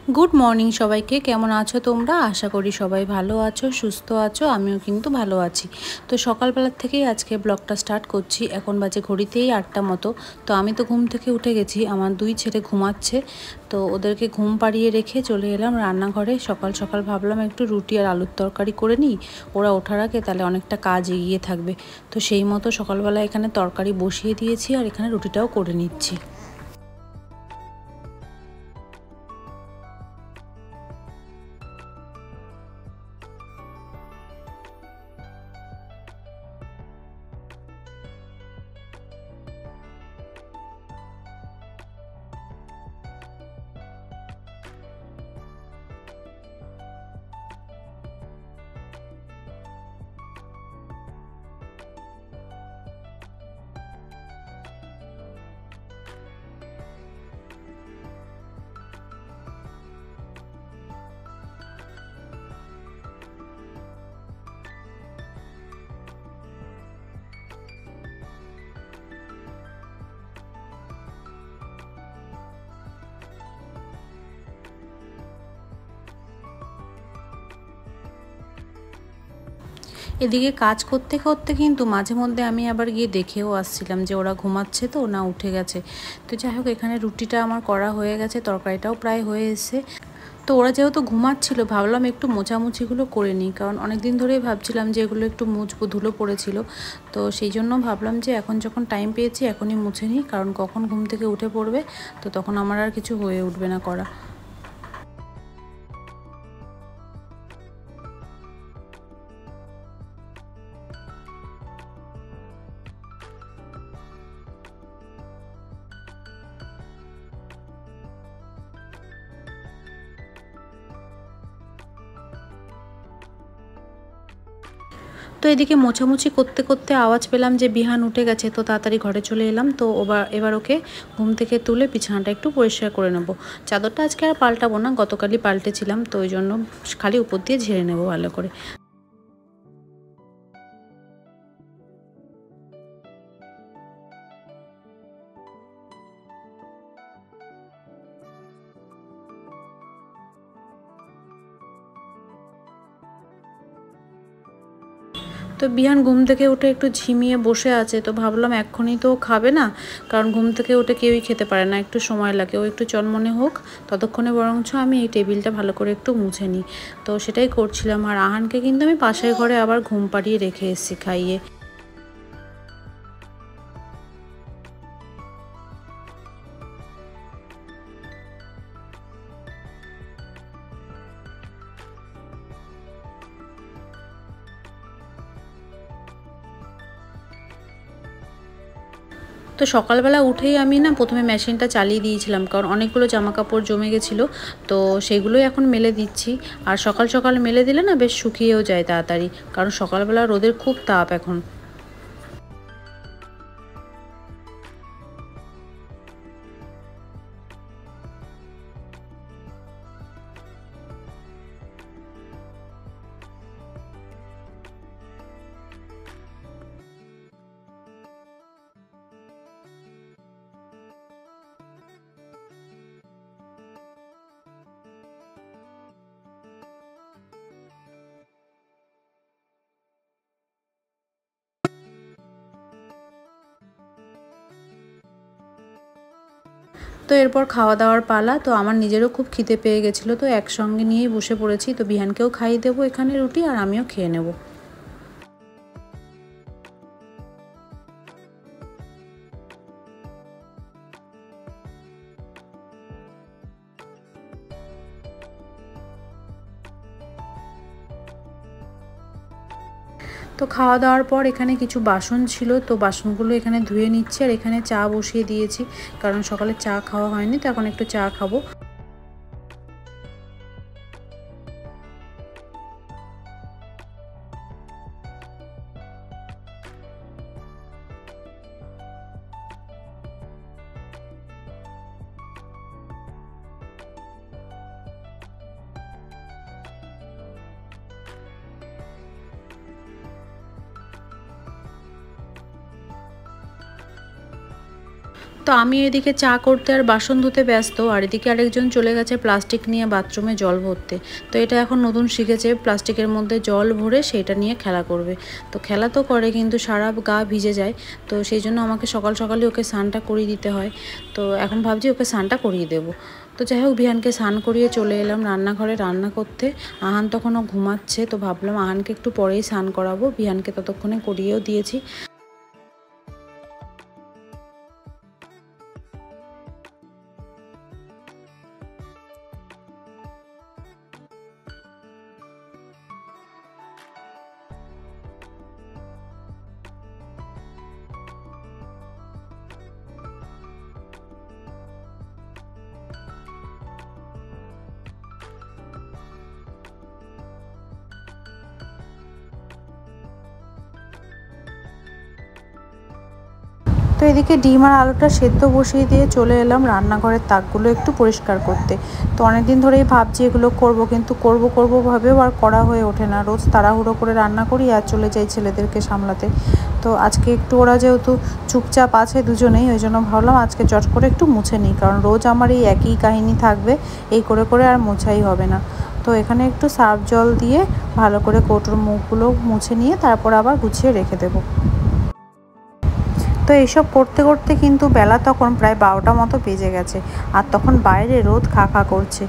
Good morning সবাইকে। কেমন আছো তোমরা? আশা করি সবাই ভালো আছো, সুস্থ আছো। আমিও কিন্তু ভালো আছি। তো সকালবেলার থেকেই আজকে ব্লগটা স্টার্ট করছি। এখন বাজে ঘড়িতেই 8টা মতো। তো আমি তো ঘুম থেকে উঠে গেছি, আমার দুই ছেলে ঘুমাচ্ছে। তো ওদেরকে ঘুম পাড়িয়ে রেখে চলে এলাম রান্নাঘরে। সকাল সকাল ভাবলাম একটু রুটি আর আলুর তরকারি করে নিই, ওরা ওঠার আগে তাহলে অনেকটা কাজ এগিয়ে থাকবে। তো সেই মতো সকালবেলা এখানে তরকারি বসিয়ে দিয়েছি আর এখানে রুটিটাও করে নিচ্ছি। এদিকে কাজ করতে করতে কিন্তু মাঝে মধ্যে আমি আবার গিয়ে দেখেও আসছিলাম যে ওরা ঘুমাচ্ছে তো না উঠে গেছে। তো যাই হোক, এখানে রুটিটা আমার করা হয়ে গেছে, তরকারিটাও প্রায় হয়ে এসেছে। তো ওরা যেহেতু ঘুমাচ্ছিল ভাবলাম একটু মোছামুছিগুলো করে নিই, কারণ অনেক দিন ধরেই ভাবছিলাম যে এগুলো একটু মুছবো, ধুলো পড়েছিল। তো সেই জন্য ভাবলাম যে এখন যখন টাইম পেয়েছি এখনই মুছে নিই, কারণ কখন ঘুম থেকে উঠে পড়বে তো তখন আমার আর কিছু হয়ে উঠবে না করা। তো এদিকে মোছামুছি করতে করতে আওয়াজ পেলাম যে বিহান উঠে গেছে। তো তাড়াতাড়ি ঘরে চলে এলাম। তো এবার ওকে ঘুম থেকে তুলে বিছানাটা একটু পরিষ্কার করে নেব। চাদরটা আজকে আর পাল্টাবো না, গতকালই পাল্টেছিলাম, তো ওই জন্য খালি উপর দিয়ে ঝেড়ে নেবো ভালো করে। তো বিহান ঘুম থেকে উঠে একটু ঝিমিয়ে বসে আছে। তো ভাবলাম এক্ষুনি তো খাবে না, কারণ ঘুম থেকে উঠে কেউই খেতে পারে না, একটু সময় লাগে। ও একটু চনমনে হোক, ততক্ষণে বরঞ্চ আমি এই টেবিলটা ভালো করে একটু মুছে নিই। তো সেটাই করছিলাম। আর আহানকে কিন্তু আমি পাশের ঘরে আবার ঘুম পাড়িয়ে রেখে এসেছি খাইয়ে। তো সকালবেলা উঠেই আমি না প্রথমে মেশিনটা চালিয়ে দিয়েছিলাম, কারণ অনেকগুলো জামা কাপড় জমে গেছিলো। তো সেগুলোই এখন মেলে দিচ্ছি। আর সকাল সকাল মেলে দিলে না বেশ শুকিয়েও যায় তাড়াতাড়ি, কারণ সকালবেলা রোদের খুব তাপ এখন। তো এরপর খাওয়া দাওয়ার পালা। তো আমার নিজেরও খুব খিদে পেয়ে গেছিলো, তো একসঙ্গে নিয়েই বসে পড়েছি। তো বিহানকেও খাইয়ে দেবো এখানে রুটি, আর আমিও খেয়ে নেবো। তো খাওয়া দাওয়ার পর এখানে কিছু বাসন ছিল, তো বাসনগুলো এখানে ধুয়ে নিচ্ছি। আর এখানে চা বসিয়ে দিয়েছি, কারণ সকালে চা খাওয়া হয়নি, তো এখন একটু চা খাবো। তো আমি এদিকে চা করতে আর বাসন ধুতে ব্যস্ত, আর এদিকে আরেকজন চলে গেছে প্লাস্টিক নিয়ে বাথরুমে জল ভরতে। তো এটা এখন নতুন শিখেছে, প্লাস্টিকের মধ্যে জল ভরে সেটা নিয়ে খেলা করবে। তো খেলা তো করে কিন্তু সারা গা ভিজে যায়, তো সেই জন্য আমাকে সকাল সকালে ওকে স্নানটা করিয়ে দিতে হয়। তো এখন ভাবছি ওকে স্নানটা করিয়ে দেবো। তো যাই হোক, বিহানকে স্নান করিয়ে চলে এলাম রান্নাঘরে রান্না করতে। আহান তখনও ঘুমাচ্ছে, তো ভাবলাম আহানকে একটু পরেই স্নান করাবো, বিহানকে ততক্ষণে করিয়েও দিয়েছি। তো এদিকে ডিম আর আলুটা সেদ্ধ বসিয়ে দিয়ে চলে এলাম রান্নাঘরের তাকগুলো একটু পরিষ্কার করতে। তো অনেকদিন ধরেই ভাবছি এগুলো করব, কিন্তু করব ভাবেও আর করা হয়ে ওঠে না। রোজ তাড়াহুড়ো করে রান্না করি আর চলে যাই ছেলেদেরকে সামলাতে। তো আজকে একটু ওরা যেহেতু চুপচাপ আছে দুজনেই, ওই জন্য ভাবলাম আজকে চট করে একটু মুছে নিই, কারণ রোজ আমার এই একই কাহিনী থাকবে, এই করে আর মোছাই হবে না। তো এখানে একটু সার্ফ জল দিয়ে ভালো করে কৌটোর মুখগুলো মুছে নিয়ে তারপর আবার গুছিয়ে রেখে দেবো। তো এইসব করতে করতে কিন্তু বেলা তখন প্রায় 12টা মতো বেজে গেছে, আর তখন বাইরে রোদ খা খা করছে।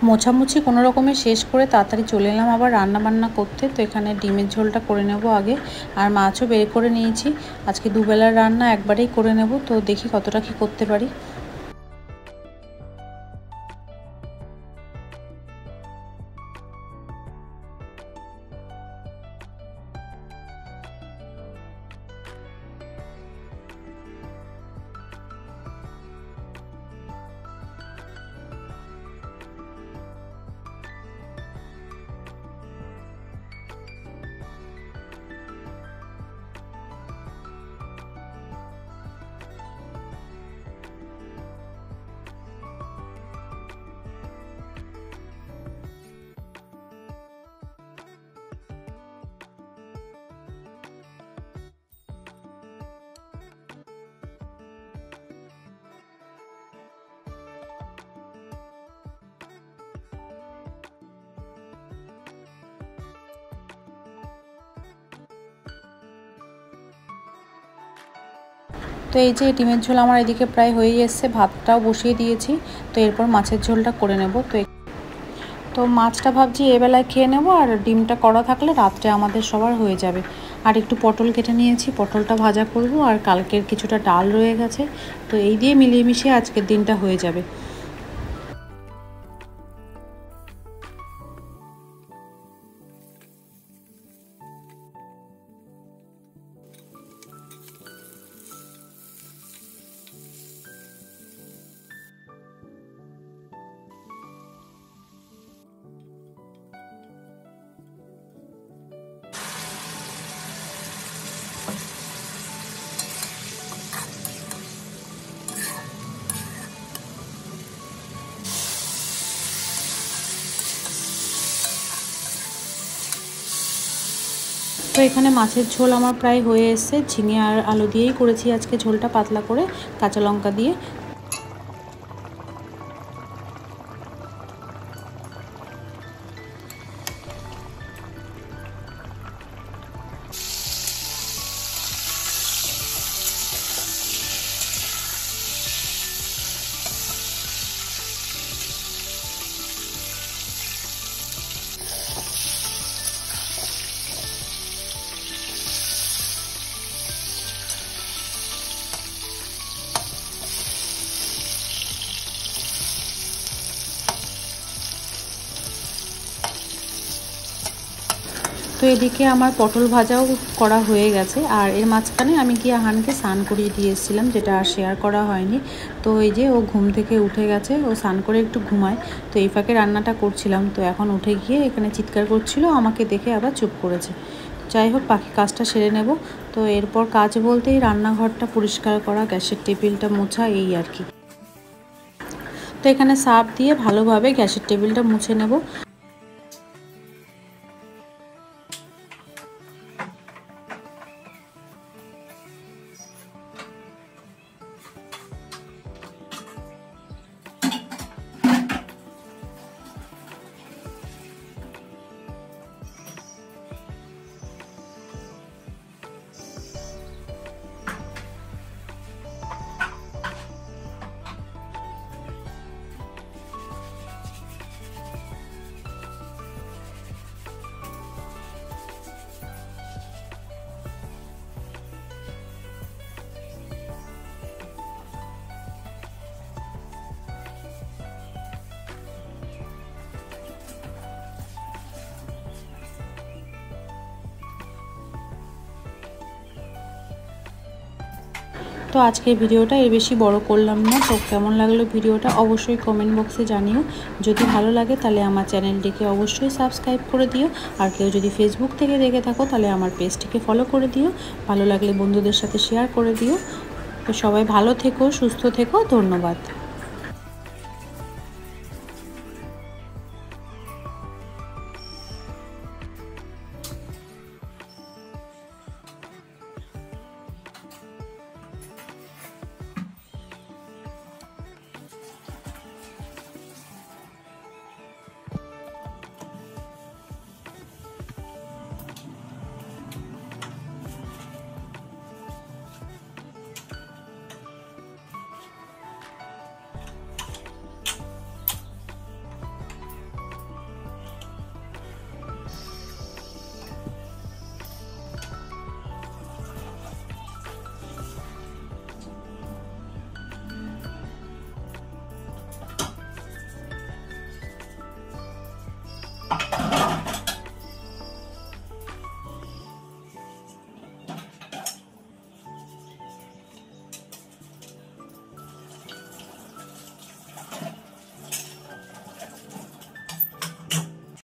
মোছামুছি কোনো রকমে শেষ করে তাড়াতাড়ি চলে এলাম আবার রান্না বান্না করতে। তো এখানে ডিমের ঝোলটা করে নেব আগে, আর মাছও বের করে নিয়েছি। আজকে দুবেলার রান্না একবারেই করে নেব, তো দেখি কতটা কি করতে পারি। তো এই যে ডিমের ঝোল আমার এদিকে প্রায় হয়েই এসছে, ভাতটাও বসিয়ে দিয়েছি। তো এরপর মাছের ঝোলটা করে নেব। তো মাছটা ভাবছি এবেলায় খেয়ে নেব, আর ডিমটা করা থাকলে রাত্রে আমাদের সবার হয়ে যাবে। আর একটু পটল কেটে নিয়েছি, পটলটা ভাজা করব, আর কালকের কিছুটা ডাল রয়ে গেছে। তো এই দিয়ে মিলিয়ে মিশিয়ে আজকের দিনটা হয়ে যাবে। তো এখানে মাছের ঝোল আমার প্রায় হয়ে এসছে। ঝিঙে আর আলু দিয়েই করেছি আজকে ঝোলটা, পাতলা করে কাঁচা লঙ্কা দিয়ে। তো এদিকে আমার পটল ভাজাও করা হয়ে গেছে। আর এর মাঝখানে আমি গিয়ে আহানকে স্নান করিয়ে দিয়ে এসেছিলাম, যেটা আর শেয়ার করা হয়নি। তো এই যে ও ঘুম থেকে উঠে গেছে, ও স্নান করে একটু ঘুমায়। তো এই ফাঁকে রান্নাটা করছিলাম। তো এখন উঠে গিয়ে এখানে চিৎকার করছিল, আমাকে দেখে আবার চুপ করেছে। যাই হোক, বাকি কাজটা সেরে নেব। তো এরপর কাজ বলতেই রান্নাঘরটা পরিষ্কার করা, গ্যাসের টেবিলটা মোছা, এই আর কি। তো এখানে সার্ফ দিয়ে ভালোভাবে গ্যাসের টেবিলটা মুছে নেব। তো আজকের ভিডিওটা এর বেশি বড় করলাম না। তো কেমন লাগলো ভিডিওটা অবশ্যই কমেন্ট বক্সে জানিও। যদি ভালো লাগে তাহলে আমার চ্যানেলটিকে অবশ্যই সাবস্ক্রাইব করে দিও। আর কেউ যদি ফেসবুক থেকে দেখে থাকো তাহলে আমার পেজটিকে ফলো করে দিও। ভালো লাগলে বন্ধুদের সাথে শেয়ার করে দিও। তো সবাই ভালো থেকো, সুস্থ থেকো, ধন্যবাদ।